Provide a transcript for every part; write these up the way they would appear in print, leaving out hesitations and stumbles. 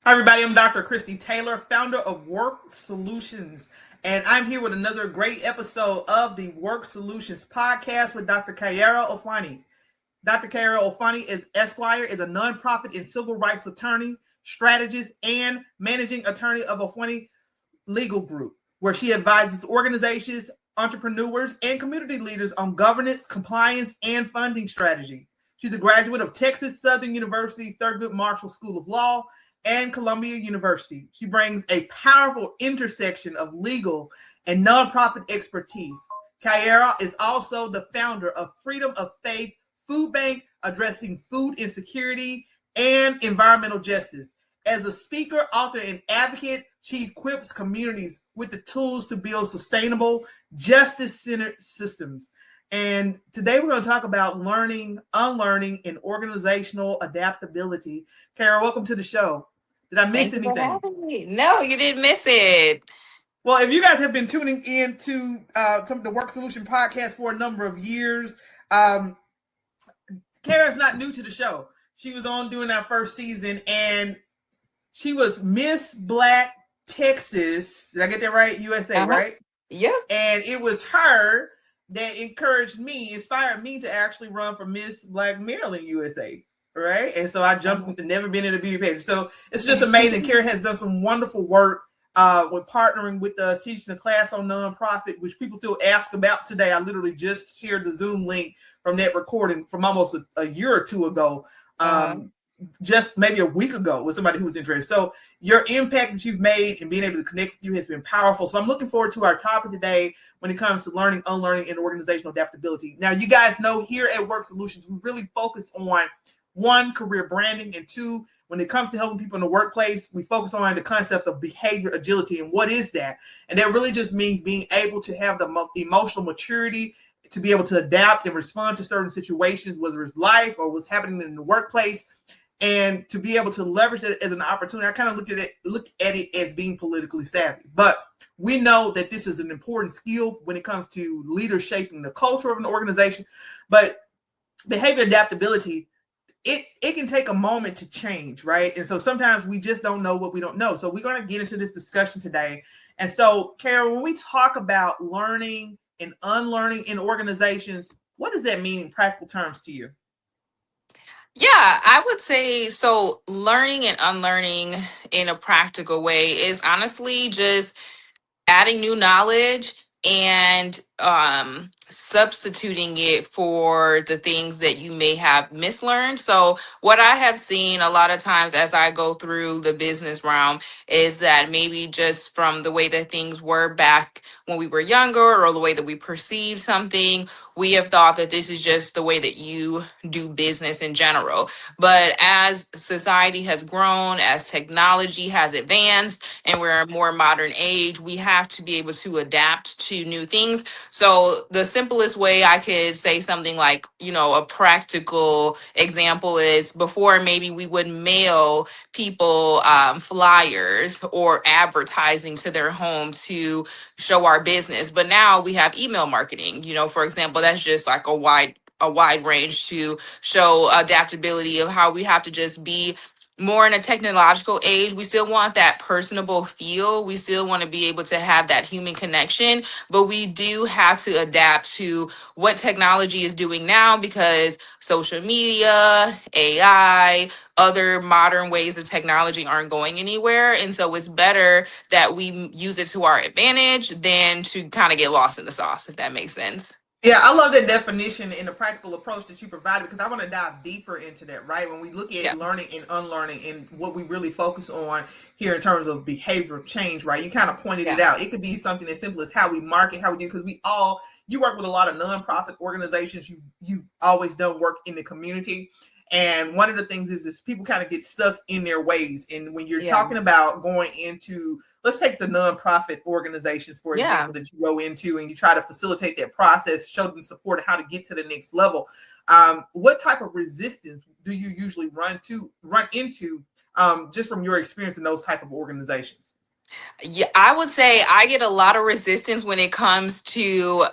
Hi, everybody. I'm Dr. Kristy Taylor, founder of WORxK Solutions, and I'm here with another great episode of the WORxK Solutions Podcast with Dr. Kyara Ofuani. Dr. Kyara Ofuani is Esquire, is a nonprofit and civil rights attorney, strategist, and managing attorney of Ofuani Legal Group, where she advises organizations, entrepreneurs, and community leaders on governance, compliance, and funding strategy. She's a graduate of Texas Southern University's Thurgood Marshall School of Law and Columbia University. She brings a powerful intersection of legal and nonprofit expertise. Kyara is also the founder of Freedom of Faith Food Bank, addressing food insecurity and environmental justice. As a speaker, author, and advocate, she equips communities with the tools to build sustainable, justice-centered systems. And today we're going to talk about learning, unlearning, and organizational adaptability. Kyara, welcome to the show. Did I miss anything? For having me. No, you didn't miss it. Well, if you guys have been tuning in to some of the WORxK Solution podcast for a number of years, Kyara's not new to the show. She was on during our first season, and she was Miss Black Texas. Did I get that right? USA, right? Yeah. And it was her that inspired me to actually run for Miss Black Maryland USA. Right. And so I jumped into never been in a beauty pageant. So it's just amazing. Kyara has done some wonderful work with partnering with us, teaching a class on nonprofit, which people still ask about today. I literally just shared the Zoom link from that recording from almost a year or two ago. Just maybe a week ago with somebody who was interested. So your impact that you've made and being able to connect with you has been powerful. So I'm looking forward to our topic today when it comes to learning, unlearning, and organizational adaptability. Now, you guys know here at WORxK Solutions, we really focus on one, career branding, and two, when it comes to helping people in the workplace, we focus on the concept of behavior agility. And what is that? And that really just means being able to have the emotional maturity to be able to adapt and respond to certain situations, whether it's life or what's happening in the workplace, and to be able to leverage it as an opportunity. I kind of look at it as being politically savvy. But we know that this is an important skill when it comes to leaders shaping the culture of an organization. But behavior adaptability, it can take a moment to change, right? And so sometimes we just don't know what we don't know. So we're going to get into this discussion today. And so, Kyara, when we talk about learning and unlearning in organizations, what does that mean in practical terms to you? Yeah, I would say so. Learning and unlearning in a practical way is honestly just adding new knowledge and substituting it for the things that you may have mislearned. So what I have seen a lot of times as I go through the business realm is that maybe just from the way that things were back when we were younger, or the way that we perceive something, we have thought that this is just the way that you do business in general. But as society has grown, as technology has advanced, and we're in a more modern age, we have to be able to adapt to new things. So the simplest way I could say something like, a practical example is before maybe we would mail people flyers or advertising to their home to show our business. But now we have email marketing, for example, that's just like a wide range to show adaptability of how we have to just be more in a technological age. We still want that personable feel. We still want to be able to have that human connection, but we do have to adapt to what technology is doing now, because social media, AI, other modern ways of technology aren't going anywhere. And so it's better that we use it to our advantage than to kind of get lost in the sauce, if that makes sense. Yeah, I love that definition and the practical approach that you provided, because I want to dive deeper into that, right? When we look at learning and unlearning and what we really focus on here in terms of behavioral change, right? You kind of pointed it out. It could be something as simple as how we market, how we do, because you work with a lot of nonprofit organizations. You've always done work in the community. And one of the things is people kind of get stuck in their ways. And when you're talking about going into, let's take the nonprofit organizations, for example, that you go into and you try to facilitate that process, show them support on how to get to the next level. What type of resistance do you usually run into just from your experience in those type of organizations? Yeah, I would say I get a lot of resistance when it comes to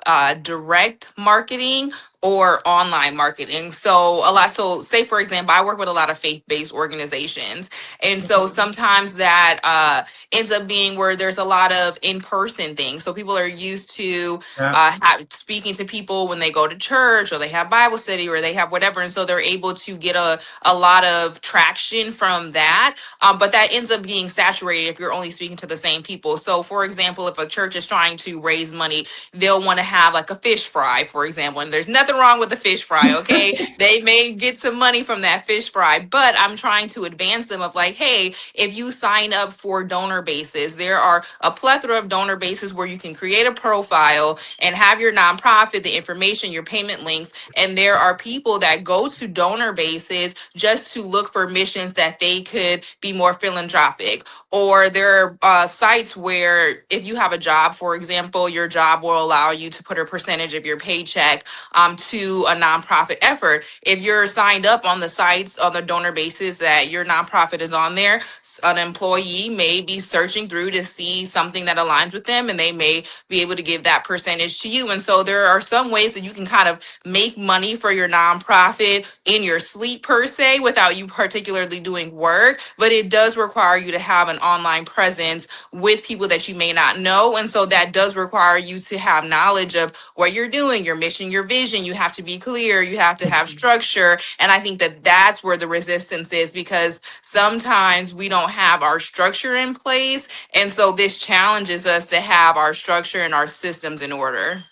direct marketing or online marketing. So a lot, so say for example, I work with a lot of faith-based organizations. And so Mhm. sometimes that ends up being where there's a lot of in-person things. So people are used to Yeah. speaking to people when they go to church or they have Bible study or they have whatever. And so they're able to get a lot of traction from that. But that ends up being saturated if you're only speaking to the same people. So for example, if a church is trying to raise money, they'll want to have like a fish fry, for example. And there's nothing wrong with the fish fry, okay? They may get some money from that fish fry, but I'm trying to advance them of like, hey, if you sign up for donor bases, there are a plethora of donor bases where you can create a profile and have your nonprofit, the information, your payment links. And there are people that go to donor bases just to look for missions that they could be more philanthropic. Or there are sites where if you have a job, for example, your job will allow you to put a percentage of your paycheck to a nonprofit effort. If you're signed up on the sites on the donor basis that your nonprofit is on there, an employee may be searching through to see something that aligns with them, and they may be able to give that percentage to you. And so there are some ways that you can kind of make money for your nonprofit in your sleep per se without you particularly doing work, but it does require you to have an online presence with people that you may not know. And so that does require you to have knowledge of what you're doing, your mission, your vision. You have to be clear, you have to have structure. And I think that that's where the resistance is, because sometimes we don't have our structure in place. And so this challenges us to have our structure and our systems in order.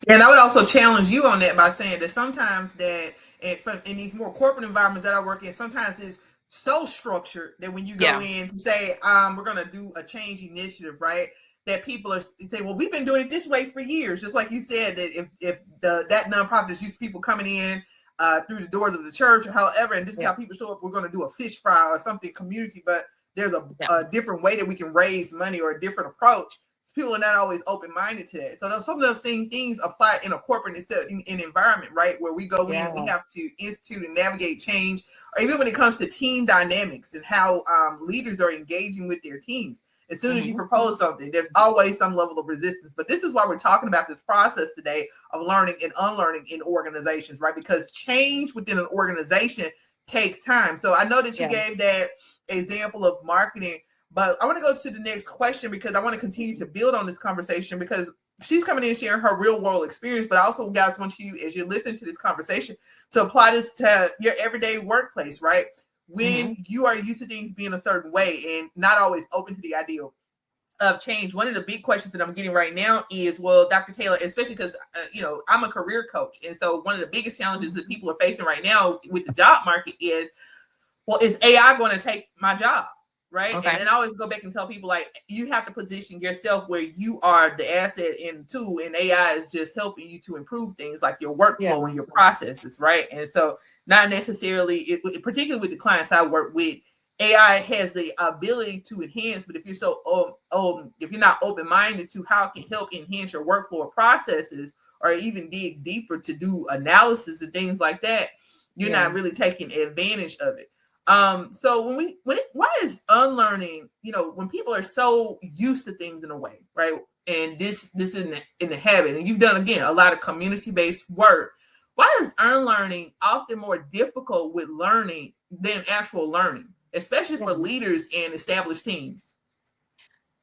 And I would also challenge you on that by saying that sometimes that in these more corporate environments that I work in, sometimes it's so structured that when you go Yeah. in to say, we're going to do a change initiative, right? That people are say, well, we've been doing it this way for years. Just like you said, that if that nonprofit is used to people coming in through the doors of the church or however, and this is Yeah. how people show up, we're going to do a fish fry or something community, but there's Yeah. a different way that we can raise money or a different approach. People are not always open-minded to that. So some of those same things apply in a corporate in environment, right? Where we go in, we have to institute and navigate change, or even when it comes to team dynamics and how leaders are engaging with their teams. As soon as you propose something, there's always some level of resistance. But this is why we're talking about this process today of learning and unlearning in organizations, right? Because change within an organization takes time. So I know that you gave that example of marketing, but I want to go to the next question because I want to continue to build on this conversation, because she's coming in sharing her real world experience. But I also, guys, want you, as you're listening to this conversation, to apply this to your everyday workplace, right? When you are used to things being a certain way and not always open to the idea of change. One of the big questions that I'm getting right now is, well, Dr. Taylor, especially because, I'm a career coach. And so one of the biggest challenges that people are facing right now with the job market is, well, is AI going to take my job? Right. Okay. And then I always go back and tell people, like, you have to position yourself where you are the asset in tool, and AI is just helping you to improve things like your workflow and your processes. Right. And so not necessarily, particularly with the clients I work with, AI has the ability to enhance, but if you're if you're not open-minded to how it can help enhance your workflow or processes, or even dig deeper to do analysis and things like that, you're not really taking advantage of it. So why is unlearning, when people are so used to things in a way, right? And this in the habit, and you've done, again, a lot of community-based work. Why is unlearning often more difficult with learning than actual learning, especially for leaders and established teams?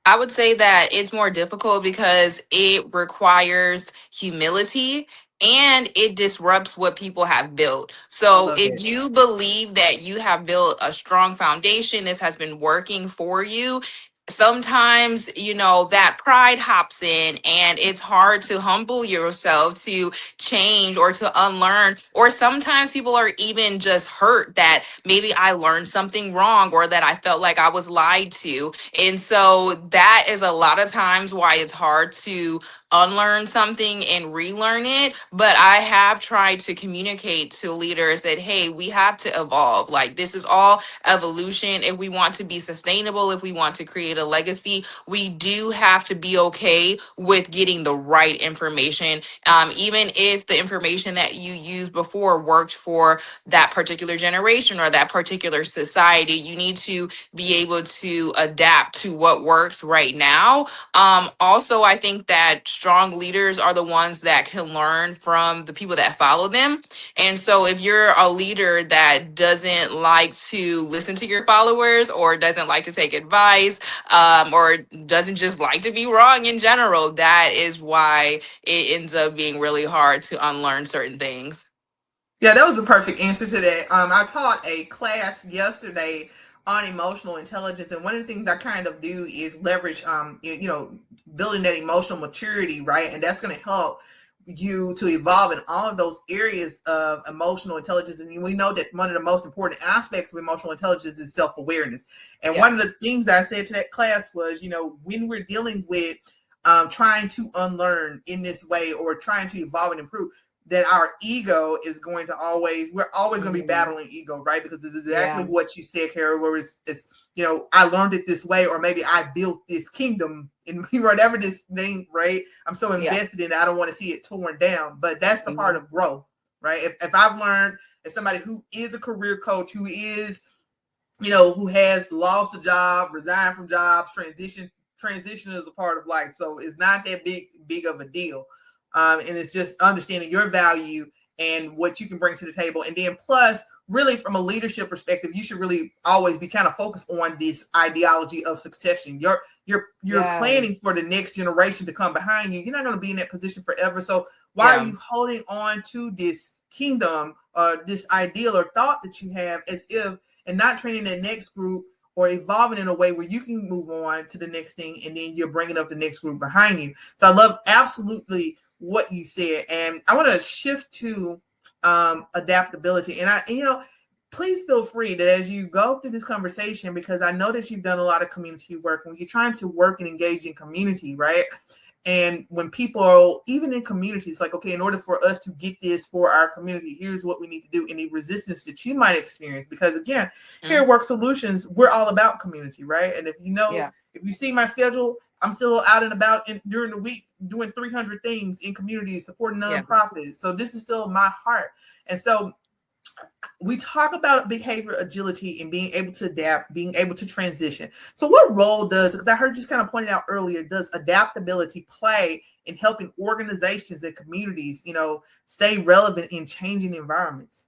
I would say that it's more difficult because it requires humility and it disrupts what people have built. I So love if that. you believe that you have built a strong foundation, this has been working for you, sometimes, that pride hops in and it's hard to humble yourself to change or to unlearn. Or sometimes people are even just hurt that maybe I learned something wrong or that I felt like I was lied to. And so that is a lot of times why it's hard to unlearn something and relearn it. But I have tried to communicate to leaders that, hey, we have to evolve. Like, this is all evolution. If we want to be sustainable, if we want to create a legacy, we do have to be okay with getting the right information. Even if the information that you used before worked for that particular generation or that particular society, you need to be able to adapt to what works right now. Also, I think that strong leaders are the ones that can learn from the people that follow them. And so if you're a leader that doesn't like to listen to your followers or doesn't like to take advice, or doesn't just like to be wrong in general, that is why it ends up being really hard to unlearn certain things. Yeah, that was a perfect answer to that. I taught a class yesterday on emotional intelligence, and one of the things I kind of do is leverage, building that emotional maturity, right? And that's going to help you to evolve in all of those areas of emotional intelligence. And we know that one of the most important aspects of emotional intelligence is self-awareness. And one of the things I said to that class was, when we're dealing with trying to unlearn in this way or trying to evolve and improve, that our ego is going to we're always going to be battling ego, right? Because it's exactly what you said, Kyara, where it's I learned it this way, or maybe I built this kingdom in whatever this thing, right? I'm so invested in it, I don't want to see it torn down. But that's the part of growth, right? If I've learned, as somebody who is a career coach, who is, who has lost a job, resigned from jobs, transition is a part of life. So it's not that big of a deal. And it's just understanding your value and what you can bring to the table. And then plus, really from a leadership perspective, you should really always be kind of focused on this ideology of succession. You're planning for the next generation to come behind you. You're not going to be in that position forever. So why are you holding on to this kingdom or this ideal or thought that you have as if, and not training the next group or evolving in a way where you can move on to the next thing, and then you're bringing up the next group behind you. So I love absolutely what you said, and I want to shift to adaptability. And please feel free that as you go through this conversation, because I know that you've done a lot of community work, when you're trying to work and engage in community, right? And when people are even in communities, like, okay, in order for us to get this for our community, here's what we need to do. Any resistance that you might experience, because again, here at WORxK Solutions, we're all about community, right? And if you see my schedule, I'm still out and about during the week doing 300 things in communities, supporting nonprofits. So this is still my heart. And so we talk about behavioral agility and being able to adapt, being able to transition. So what role because I heard you kind of pointed out earlier, does adaptability play in helping organizations and communities, stay relevant in changing environments?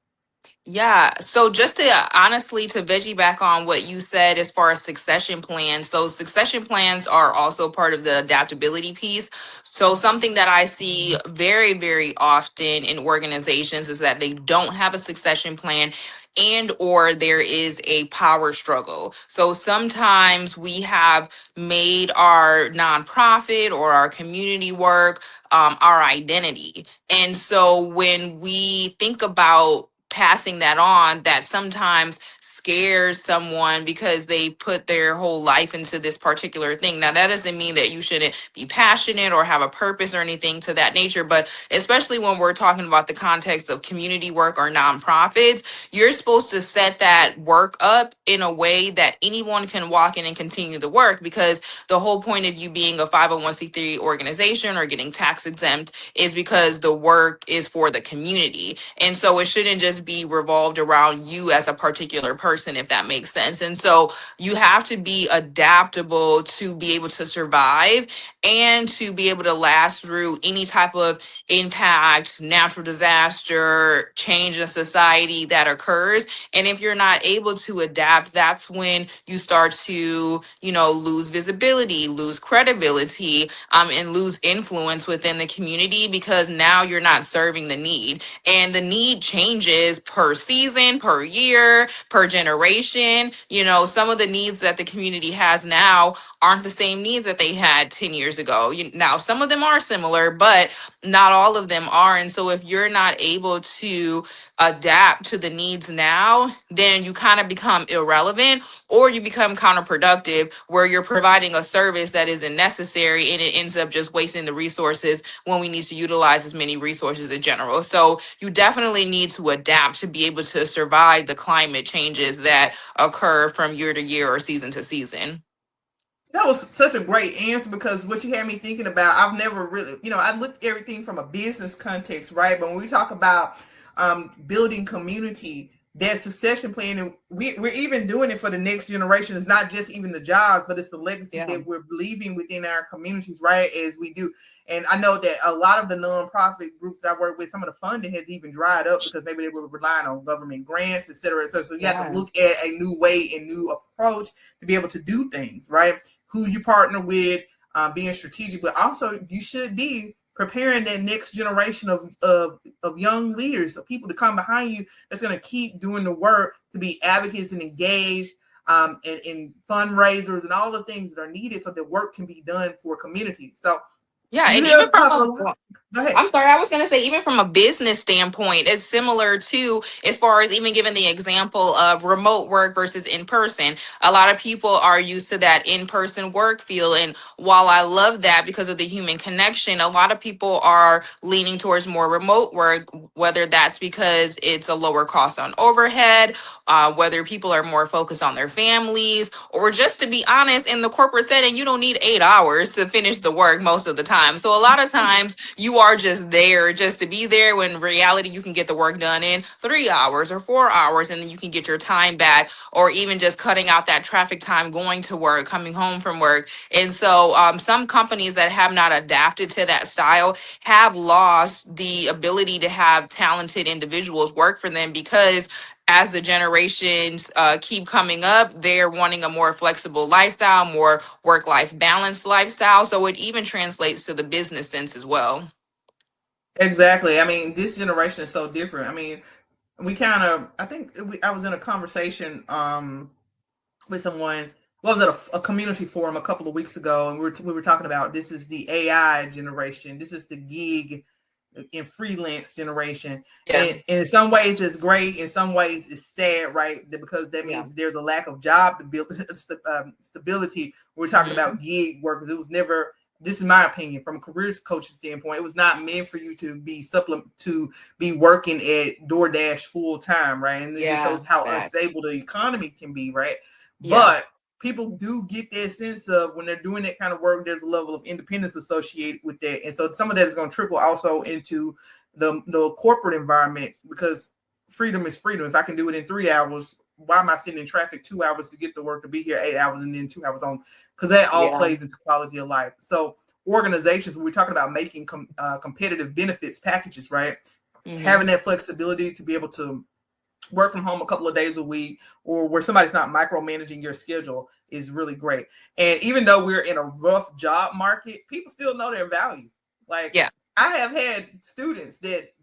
Yeah. So just to honestly to veggie back on what you said as far as succession plans. So succession plans are also part of the adaptability piece. So something that I see very, very often in organizations is that they don't have a succession plan, and or there is a power struggle. So sometimes we have made our nonprofit or our community work our identity. And so when we think about passing that on, that sometimes scares someone because they put their whole life into this particular thing. Now, that doesn't mean that you shouldn't be passionate or have a purpose or anything to that nature, but especially when we're talking about the context of community work or nonprofits, you're supposed to set that work up in a way that anyone can walk in and continue the work, because the whole point of you being a 501c3 organization or getting tax exempt is because the work is for the community. And so it shouldn't just be revolved around you as a particular person, if that makes sense. And so you have to be adaptable to be able to survive and to be able to last through any type of impact, natural disaster, change in society that occurs. And if you're not able to adapt, that's when you start to, lose visibility, lose credibility, and lose influence within the community, because now you're not serving the need. And the need changes per season, per year, per generation. Some of the needs that the community has now aren't the same needs that they had 10 years ago. Now, some of them are similar, but not all of them are. And so if you're not able to adapt to the needs now, then you kind of become irrelevant, or you become counterproductive, where you're providing a service that isn't necessary and it ends up just wasting the resources when we need to utilize as many resources in general. So you definitely need to adapt to be able to survive the climate changes that occur from year to year or season to season. That was such a great answer, because what you had me thinking about, I've never really, I look at everything from a business context, right? But when we talk about building community, that succession plan, and we're even doing it for the next generation. It's not just even the jobs, but it's the legacy Yeah. that we're leaving within our communities, right? As we do. And I know that a lot of the nonprofit groups that I work with, some of the funding has even dried up because maybe they were relying on government grants, et cetera. So you have to Yeah. look at a new way and new approach to be able to do things, right? Who you partner with, being strategic, but also you should be preparing that next generation of young leaders, of people to come behind you that's going to keep doing the work to be advocates and engaged, in fundraisers and all the things that are needed so that work can be done for community. So Yeah, you and hear even us from talk a a lot. Go ahead. I'm sorry, I was going to say, even from a business standpoint, it's similar to, as far as even giving the example of remote work versus in person. A lot of people are used to that in person work feel. And while I love that because of the human connection, a lot of people are leaning towards more remote work, whether that's because it's a lower cost on overhead, whether people are more focused on their families, or just to be honest, in the corporate setting, you don't need 8 hours to finish the work most of the time. So a lot of times, you are just there just to be there, when in reality you can get the work done in 3 hours or 4 hours, and then you can get your time back, or even just cutting out that traffic time going to work, coming home from work. And so some companies that have not adapted to that style have lost the ability to have talented individuals work for them, because as the generations keep coming up, they're wanting a more flexible lifestyle, more work-life balance lifestyle. So it even translates to the business sense as well. Exactly. I mean, this generation is so different. I mean, we kind of, I was in a conversation with someone. Well, I was at a community forum a couple of weeks ago, and we were talking about this is the AI generation. This is the gig and freelance generation, Yeah. and in some ways it's great. In some ways it's sad, right? Because that Yeah. means there's a lack of job stability. We're talking Mhm. about gig workers. It was never. This is my opinion from a career coach standpoint. It was not meant for you to be working at DoorDash full time, right? And it just Yeah. shows how Fact. unstable the economy can be, right? Yeah. But people do get that sense of when they're doing that kind of work, there's a level of independence associated with that. And so some of that is going to trickle also into the corporate environment, because freedom is freedom. If I can do it in 3 hours, why am I sitting in traffic 2 hours to get to work, to be here 8 hours and then 2 hours on? Because that all Yeah. plays into quality of life. So organizations, when we're talking about making competitive benefits packages, right? Hmm. Having that flexibility to be able to work from home a couple of days a week, or where somebody's not micromanaging your schedule, is really great. And even though we're in a rough job market, people still know their value. Like, Yeah. I have had students that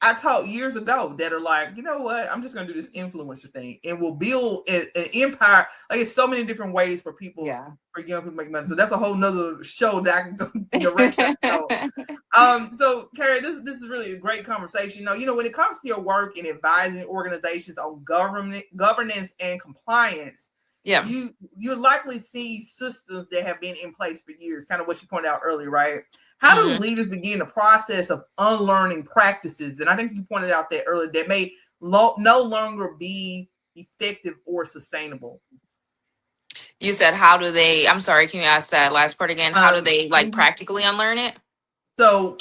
I taught years ago that are like, you know what, I'm just going to do this influencer thing, and will build an empire. Like, it's so many different ways for people, Yeah. for young people to make money. So that's a whole nother show that I can go direction I can go. So Kyara, this is really a great conversation. When it comes to your work in advising organizations on governance and compliance, Yeah. you likely see systems that have been in place for years, kind of what you pointed out earlier, right? How do Hmm. leaders begin the process of unlearning practices? And I think you pointed out that earlier, that may no longer be effective or sustainable. You said, how do they, I'm sorry, can you ask that last part again? How do they like Mhm. practically unlearn it? So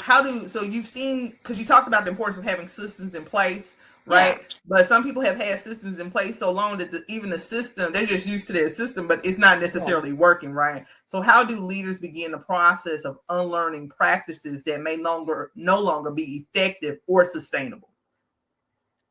you've seen, because you talked about the importance of having systems in place, Yeah. right? But some people have had systems in place so long that even the system, they're just used to that system, but it's not Yeah. necessarily working, right? So how do leaders begin the process of unlearning practices that may no longer be effective or sustainable?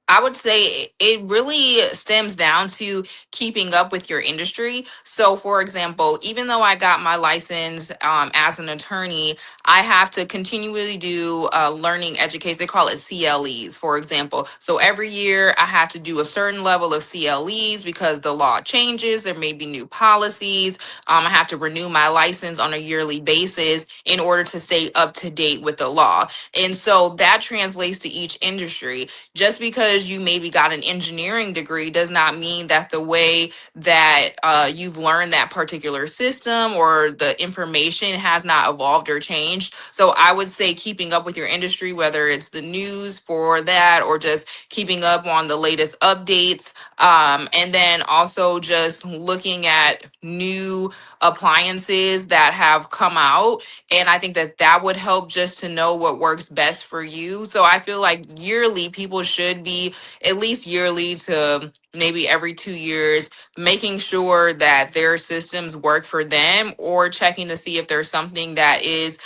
I would say it really stems down to keeping up with your industry. So, for example, even though I got my license as an attorney, I have to continually do learning education. They call it CLEs, for example. So, every year I have to do a certain level of CLEs because the law changes. There may be new policies. I have to renew my license on a yearly basis in order to stay up to date with the law. And so that translates to each industry. Just because you maybe got an engineering degree does not mean that the way that you've learned that particular system or the information has not evolved or changed. So I would say keeping up with your industry, whether it's the news for that or just keeping up on the latest updates. And then also just looking at new appliances that have come out. And I think that that would help just to know what works best for you. So I feel like yearly people should be be at least yearly to maybe every 2 years, making sure that their systems work for them, or checking to see if there's something that is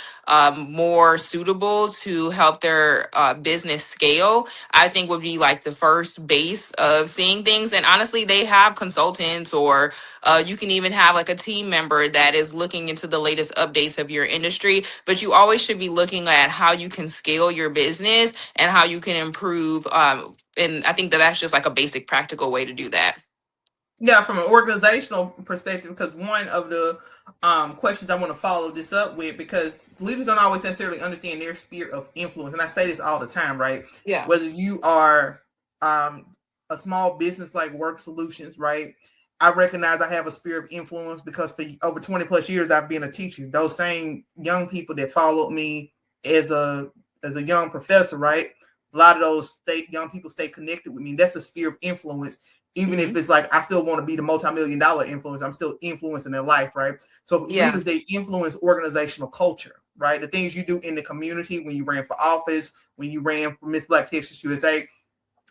more suitable to help their business scale, I think would be like the first base of seeing things. And honestly, they have consultants, or you can even have like a team member that is looking into the latest updates of your industry. But you always should be looking at how you can scale your business and how you can improve. And I think that that's just like a basic practical way to do that. Yeah, from an organizational perspective, because one of the questions I want to follow this up with, because leaders don't always necessarily understand their sphere of influence, and I say this all the time, right? Yeah. Whether you are a small business like WORxK Solutions, right? I recognize I have a sphere of influence because for over 20 plus years I've been a teacher. Those same young people that followed me as a young professor, right? A lot of those young people stay connected with me. That's a sphere of influence. Even if it's like, I still want to be the multi-million-dollar influence, I'm still influencing their life, right? So leaders, they influence organizational culture, right? The things you do in the community, when you ran for office, when you ran for Miss Black Texas USA,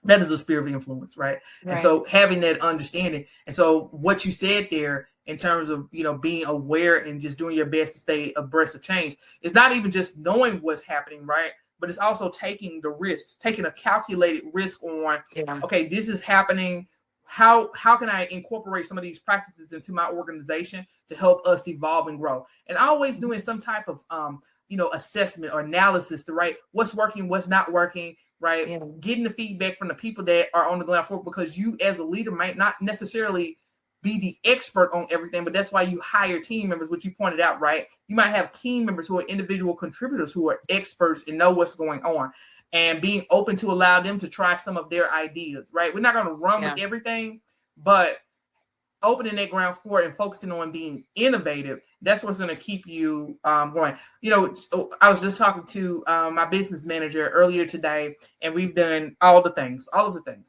that is a sphere of influence, right? And so having that understanding. And so what you said there in terms of, being aware and just doing your best to stay abreast of change, is not even just knowing what's happening, right? But it's also taking the risk, taking a calculated risk on, okay, this is happening. How can I incorporate some of these practices into my organization to help us evolve and grow? And always doing some type of assessment or analysis to what's working, what's not working, right? Getting the feedback from the people that are on the ground floor, because you as a leader might not necessarily be the expert on everything, but that's why you hire team members, which you pointed out, right? You might have team members who are individual contributors who are experts and know what's going on, and being open to allow them to try some of their ideas, right? We're not going to run with everything, but opening that ground floor and focusing on being innovative, that's what's going to keep you going. I was just talking to my business manager earlier today, and we've done all of the things,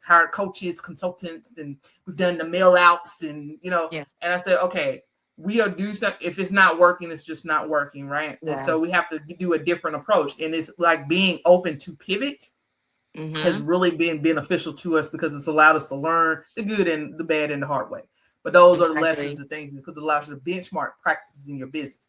hired coaches, consultants, and we've done the mail outs, and, and I said, okay, we'll do something. If it's not working, it's just not working, right? And so we have to do a different approach. And it's like being open to pivot has really been beneficial to us, because it's allowed us to learn the good and the bad and the hard way. But those are the lessons and things, because it allows you to benchmark practices in your business.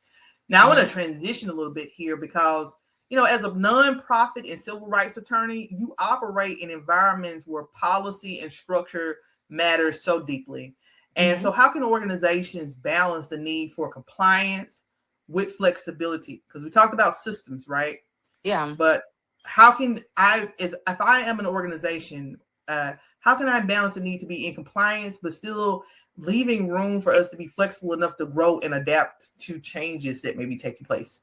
Now, I want to transition a little bit here, because, as a nonprofit and civil rights attorney, you operate in environments where policy and structure matters so deeply. And so how can organizations balance the need for compliance with flexibility? Because we talked about systems, right? Yeah. But how can if I am an organization, how can I balance the need to be in compliance, but still leaving room for us to be flexible enough to grow and adapt to changes that may be taking place?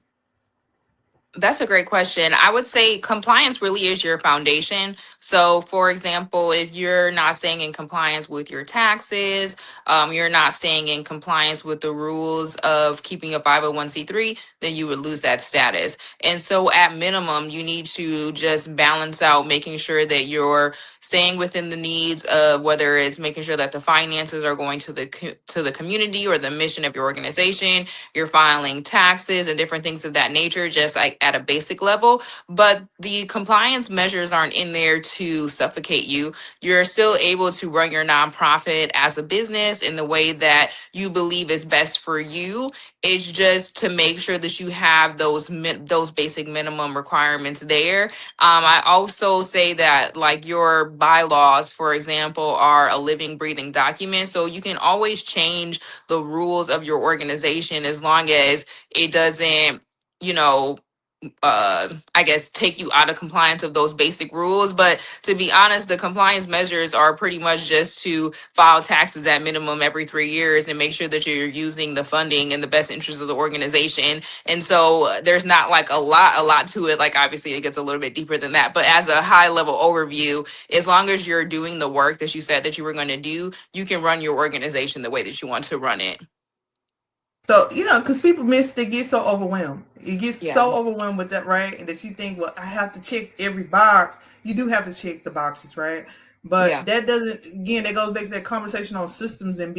That's a great question. I would say compliance really is your foundation. So, for example, if you're not staying in compliance with your taxes, you're not staying in compliance with the rules of keeping a 501c3, then you would lose that status. And so, at minimum, you need to just balance out making sure that you're staying within the needs of, whether it's making sure that the finances are going to the community or the mission of your organization, you're filing taxes and different things of that nature, just like at a basic level. But the compliance measures aren't in there to suffocate you. You're still able to run your nonprofit as a business in the way that you believe is best for you. It's just to make sure that you have those basic minimum requirements there. I also say that, like, your bylaws, for example, are a living, breathing document. So you can always change the rules of your organization as long as it doesn't, I guess, take you out of compliance of those basic rules. But to be honest, the compliance measures are pretty much just to file taxes at minimum every 3 years and make sure that you're using the funding in the best interest of the organization. And so there's not like a lot to it. Like, obviously it gets a little bit deeper than that, but as a high level overview, as long as you're doing the work that you said that you were going to do, you can run your organization the way that you want to run it. So, because people they get so overwhelmed. It gets so overwhelmed with that, right? And that you think, well, I have to check every box. You do have to check the boxes, right? But that doesn't, again, that goes back to that conversation on systems and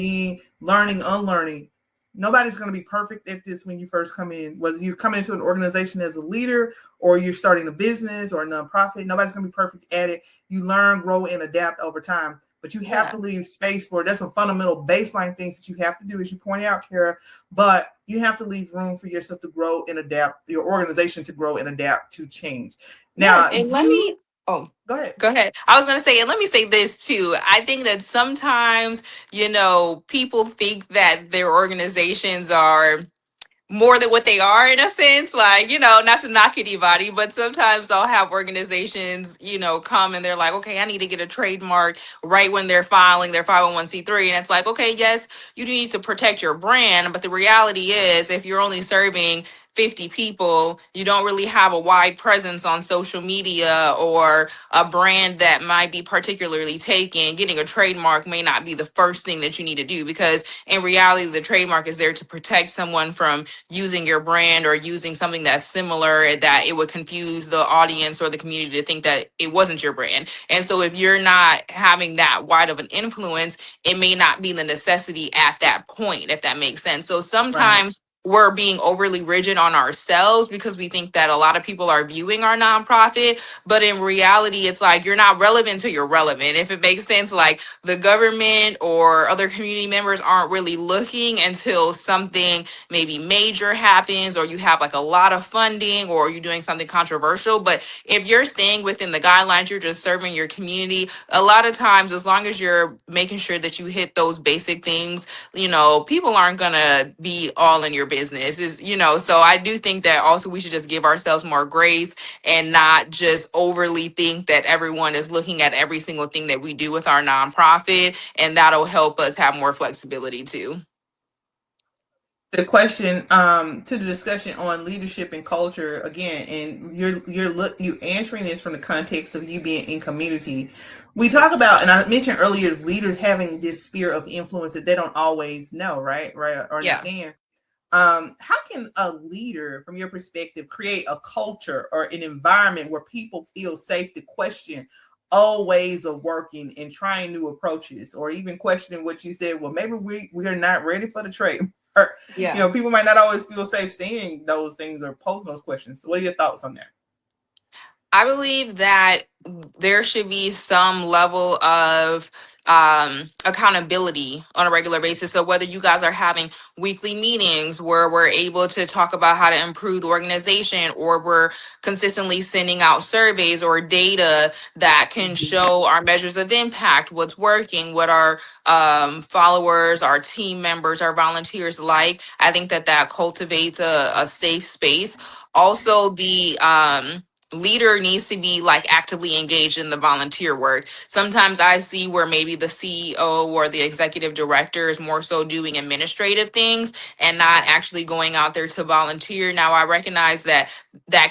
learning, unlearning. Nobody's going to be perfect at this when you first come in. Whether you come into an organization as a leader or you're starting a business or a nonprofit, nobody's going to be perfect at it. You learn, grow, and adapt over time. But you have to leave space for it. That's some fundamental baseline things that you have to do, as you point out, Kyara. But you have to leave room for yourself to grow and adapt, your organization to grow and adapt to change. Now, yes, and let me go ahead. Go ahead. I was going to say, and let me say this too. I think that sometimes, people think that their organizations are more than what they are in a sense, like, not to knock anybody, but sometimes I'll have organizations, come and they're like, okay, I need to get a trademark right when they're filing their 501c3. And it's like, okay, yes, you do need to protect your brand. But the reality is, if you're only serving 50 people, you don't really have a wide presence on social media or a brand that might be particularly taken. Getting a trademark may not be the first thing that you need to do, because in reality, the trademark is there to protect someone from using your brand or using something that's similar, that it would confuse the audience or the community to think that it wasn't your brand. And so if you're not having that wide of an influence, it may not be the necessity at that point, if that makes sense. So sometimes we're being overly rigid on ourselves because we think that a lot of people are viewing our nonprofit, but in reality, it's like you're not relevant till you're relevant. If it makes sense, like the government or other community members aren't really looking until something maybe major happens, or you have like a lot of funding, or you're doing something controversial. But if you're staying within the guidelines, you're just serving your community, a lot of times, as long as you're making sure that you hit those basic things, people aren't gonna be all in your business, so I do think that also we should just give ourselves more grace and not just overly think that everyone is looking at every single thing that we do with our nonprofit, and that'll help us have more flexibility too. The question to the discussion on leadership and culture again, and you answering this from the context of you being in community. We talk about, and I mentioned earlier, leaders having this sphere of influence that they don't always know, right, or understand. How can a leader, from your perspective, create a culture or an environment where people feel safe to question old ways of working and trying new approaches, or even questioning what you said? Well, maybe we're not ready for the trade. Or, people might not always feel safe saying those things or posing those questions. So what are your thoughts on that? I believe that there should be some level of accountability on a regular basis. So whether you guys are having weekly meetings where we're able to talk about how to improve the organization, or we're consistently sending out surveys or data that can show our measures of impact, what's working, what our followers, our team members, our volunteers like, I think that cultivates a safe space. Also, the leader needs to be like actively engaged in the volunteer work. Sometimes I see where maybe the CEO or the executive director is more so doing administrative things and not actually going out there to volunteer. Now, I recognize that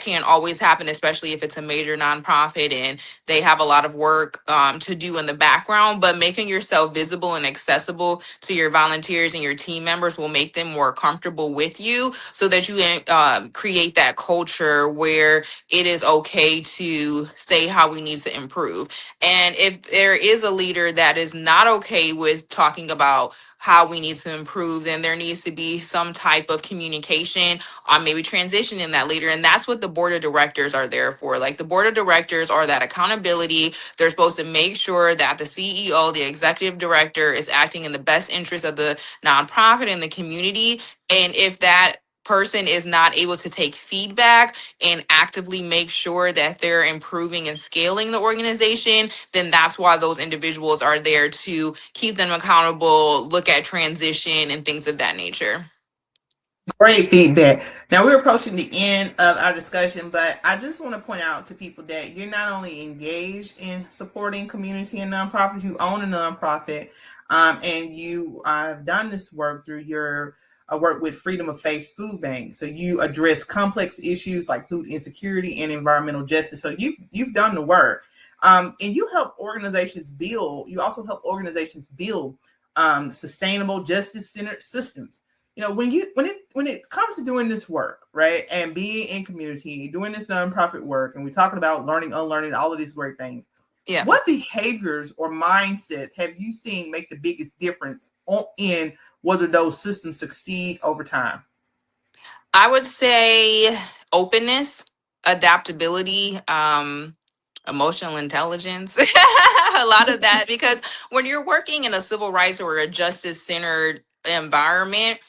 can't always happen, especially if it's a major nonprofit and they have a lot of work to do in the background, but making yourself visible and accessible to your volunteers and your team members will make them more comfortable with you, so that you create that culture where it is okay to say how we need to improve. And if there is a leader that is not okay with talking about how we need to improve, then there needs to be some type of communication on maybe transitioning that leader. And that's what the board of directors are there for. Like, the board of directors are that accountability. They're supposed to make sure that the CEO, the executive director, is acting in the best interest of the nonprofit and the community. And if that person is not able to take feedback and actively make sure that they're improving and scaling the organization, then that's why those individuals are there, to keep them accountable, look at transition and things of that nature. Great feedback. Now, we're approaching the end of our discussion, but I just want to point out to people that you're not only engaged in supporting community and nonprofits, you own a nonprofit, and you have done this work through your work with Freedom of Faith Food Bank. So you address complex issues like food insecurity and environmental justice. So you've done the work, and you help organizations build. You also help organizations build sustainable, justice-centered systems. When it comes to doing this work, right, and being in community, doing this nonprofit work, and we're talking about learning, unlearning, all of these great things. Yeah. What behaviors or mindsets have you seen make the biggest difference in whether those systems succeed over time? I would say openness, adaptability, emotional intelligence, a lot of that, because when you're working in a civil rights or a justice centered environment,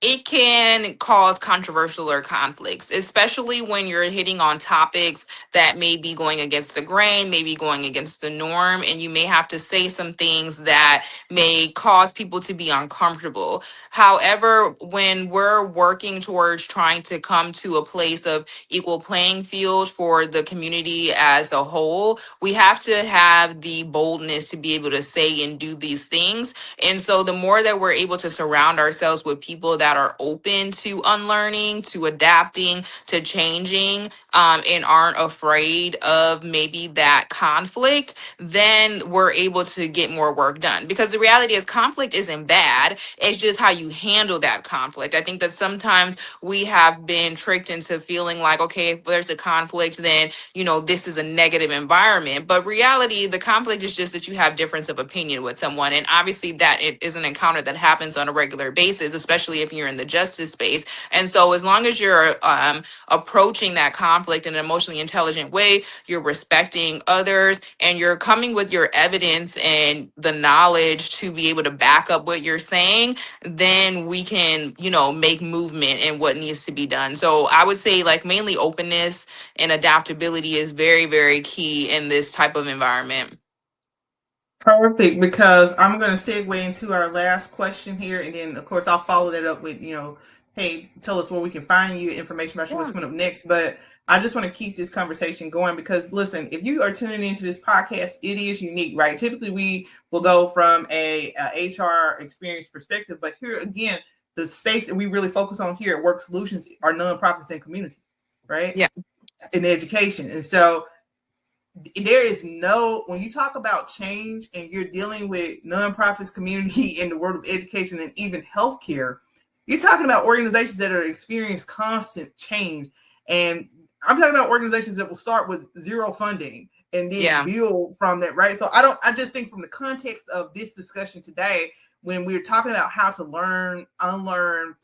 it can cause controversial or conflicts, especially when you're hitting on topics that may be going against the grain, maybe going against the norm, and you may have to say some things that may cause people to be uncomfortable. However, when we're working towards trying to come to a place of equal playing field for the community as a whole, we have to have the boldness to be able to say and do these things. And so the more that we're able to surround ourselves with people that are open to unlearning, to adapting, to changing, and aren't afraid of maybe that conflict, then we're able to get more work done. Because the reality is conflict isn't bad. It's just how you handle that conflict. I think that sometimes we have been tricked into feeling like, okay, if there's a conflict, then, this is a negative environment. But reality, the conflict is just that you have difference of opinion with someone. And obviously that it is an encounter that happens on a regular basis, especially if you're in the justice space. And so as long as you're approaching that conflict in an emotionally intelligent way, you're respecting others, and you're coming with your evidence and the knowledge to be able to back up what you're saying, then we can, make movement in what needs to be done. So I would say like mainly openness and adaptability is very, very key in this type of environment. Perfect, because I'm going to segue into our last question here, and then of course I'll follow that up with, hey, tell us where we can find you, information about what's coming up next. But I just want to keep this conversation going because, listen, if you are tuning into this podcast, it is unique, right? Typically, we will go from a HR experience perspective, but here again, the space that we really focus on here at WORxK Solutions are nonprofits and community, right? Yeah. In education, and so there is when you talk about change and you're dealing with nonprofits, community in the world of education and even healthcare, you're talking about organizations that are experiencing constant change. And I'm talking about organizations that will start with zero funding and then build from that, right? So I just think from the context of this discussion today, when we're talking about how to learn, unlearn,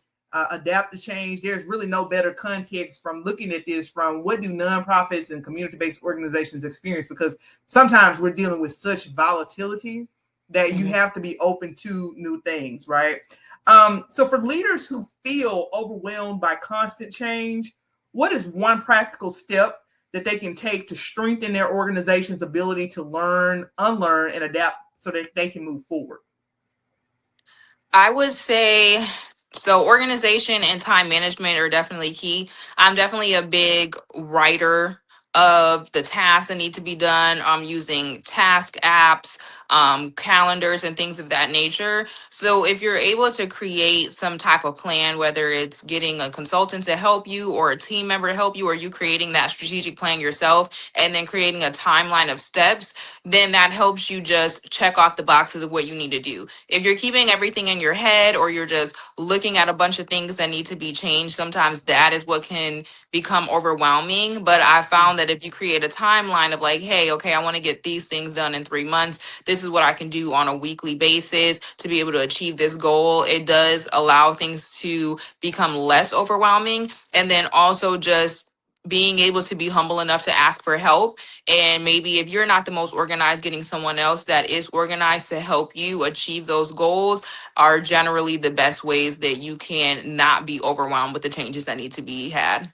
adapt to change, there's really no better context from looking at this from what do nonprofits and community-based organizations experience, because sometimes we're dealing with such volatility that you have to be open to new things, right? So for leaders who feel overwhelmed by constant change, what is one practical step that they can take to strengthen their organization's ability to learn, unlearn, and adapt so that they can move forward? I would say so organization and time management are definitely key. I'm definitely a big writer of the tasks that need to be done. I'm using task apps, calendars, and things of that nature. So if you're able to create some type of plan, whether it's getting a consultant to help you or a team member to help you, or you creating that strategic plan yourself and then creating a timeline of steps, then that helps you just check off the boxes of what you need to do. If you're keeping everything in your head or you're just looking at a bunch of things that need to be changed, sometimes that is what can become overwhelming. But I found that if you create a timeline of like, hey, okay, I want to get these things done in 3 months, this is what I can do on a weekly basis to be able to achieve this goal, it does allow things to become less overwhelming. And then also just being able to be humble enough to ask for help. And maybe if you're not the most organized, getting someone else that is organized to help you achieve those goals are generally the best ways that you can not be overwhelmed with the changes that need to be had.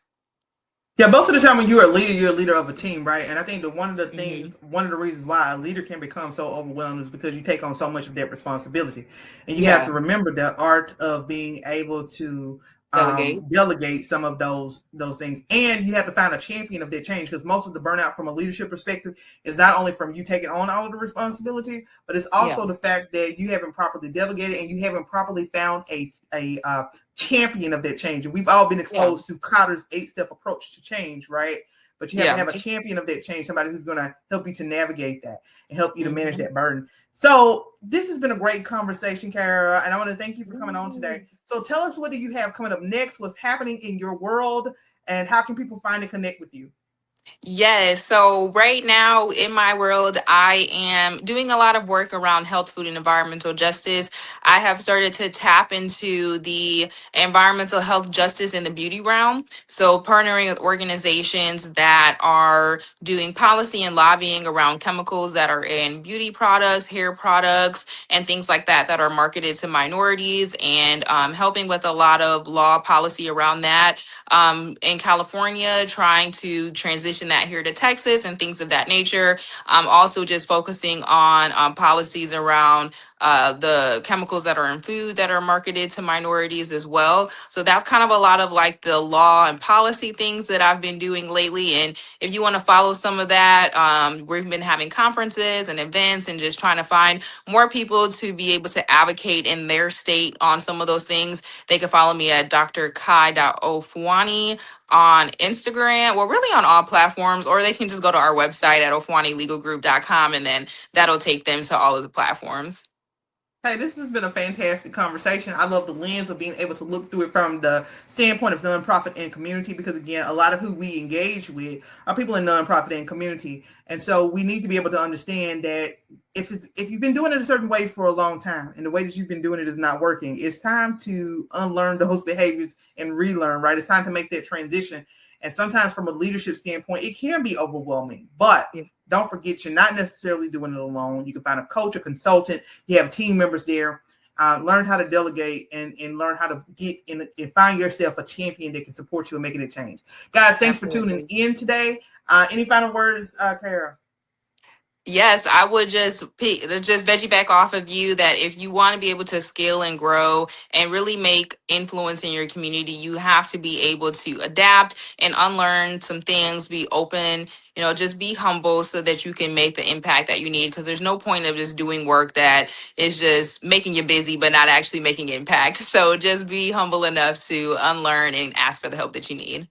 Yeah, most of the time when you're a leader of a team, right? And I think that one of the reasons why a leader can become so overwhelmed is because you take on so much of that responsibility. And you have to remember the art of being able to delegate some of those things. And you have to find a champion of that change, because most of the burnout from a leadership perspective is not only from you taking on all of the responsibility, but it's also the fact that you haven't properly delegated and you haven't properly found a champion of that change. And we've all been exposed to Kotter's 8-step approach to change, right? But you have to have a champion of that change, somebody who's going to help you to navigate that and help you to manage that burden. So this has been a great conversation, Kyara, and I want to thank you for coming on today. So tell us, what do you have coming up next? What's happening in your world, and how can people find and connect with you? Yes. So right now in my world, I am doing a lot of work around health, food, and environmental justice. I have started to tap into the environmental health justice in the beauty realm. So partnering with organizations that are doing policy and lobbying around chemicals that are in beauty products, hair products, and things like that that are marketed to minorities, and helping with a lot of law policy around that in California, trying to transition that here to Texas and things of that nature. Also, just focusing on policies around the chemicals that are in food that are marketed to minorities as well. So that's kind of a lot of like the law and policy things that I've been doing lately. And if you want to follow some of that, we've been having conferences and events and just trying to find more people to be able to advocate in their state on some of those things. They can follow me at Dr. Kyara Ofuani on Instagram, well, really on all platforms, or they can just go to our website at ofuanilegalgroup.com, and then that'll take them to all of the platforms. Hey, this has been a fantastic conversation. I love the lens of being able to look through it from the standpoint of nonprofit and community, because again, a lot of who we engage with are people in nonprofit and community. And so we need to be able to understand that if you've been doing it a certain way for a long time and the way that you've been doing it is not working, it's time to unlearn those behaviors and relearn, right? It's time to make that transition. And sometimes from a leadership standpoint, it can be overwhelming, but don't forget, you're not necessarily doing it alone. You can find a coach, a consultant. You have team members there. Learn how to delegate and learn how to get in and find yourself a champion that can support you in making a change. Guys, thanks for tuning in today. Any final words, Kyara? Yes, I would just veggie back off of you that if you want to be able to scale and grow and really make influence in your community, you have to be able to adapt and unlearn some things, be open, just be humble so that you can make the impact that you need. Because there's no point of just doing work that is just making you busy, but not actually making impact. So just be humble enough to unlearn and ask for the help that you need.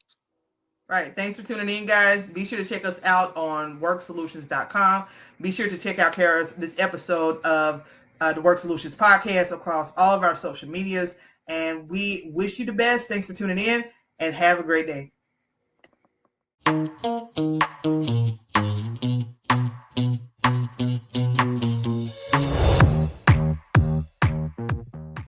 Right. Thanks for tuning in, guys. Be sure to check us out on WORxSolutions.com. Be sure to check out this episode of the WORxK Solutions Podcast across all of our social medias. And we wish you the best. Thanks for tuning in and have a great day.